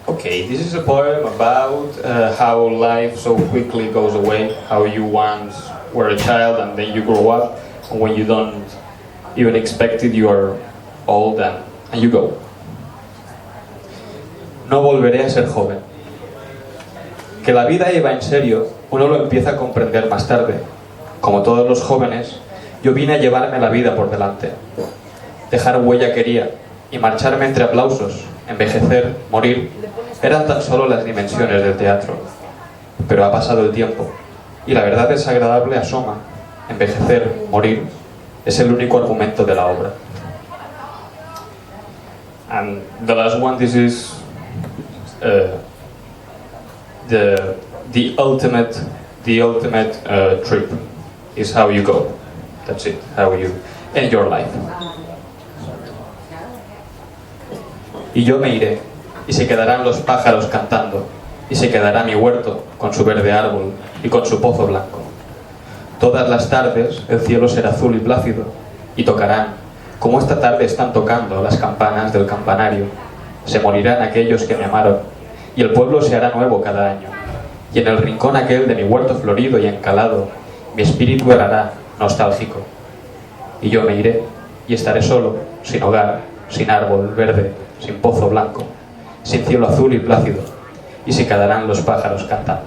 Okay, this is a poem about how life so quickly goes away, how you once were a child and then you grow up, and when you don't even expect it, you are old and you go. No volveré a ser joven. Que la vida iba en serio, uno lo empieza a comprender más tarde. Como todos los jóvenes, yo vine a llevarme la vida por delante. Dejar huella quería, y marcharme entre aplausos, envejecer, morir, eran tan solo las dimensiones del teatro. Pero ha pasado el tiempo, y la verdad desagradable asoma. Envejecer, morir, es el único argumento de la obra. And the last one, this is the ultimate trip is how you go. That's it, how you end your life. Y yo me iré, y se quedarán los pájaros cantando, y se quedará mi huerto con su verde árbol y con su pozo blanco. Todas las tardes el cielo será azul y plácido, y tocarán, como esta tarde están tocando las campanas del campanario. Se morirán aquellos que me amaron, y el pueblo se hará nuevo cada año. Y en el rincón aquel de mi huerto florido y encalado, mi espíritu errará, nostálgico. Y yo me iré, y estaré solo, sin hogar, sin árbol verde, sin pozo blanco, sin cielo azul y plácido, y se quedarán los pájaros cantando.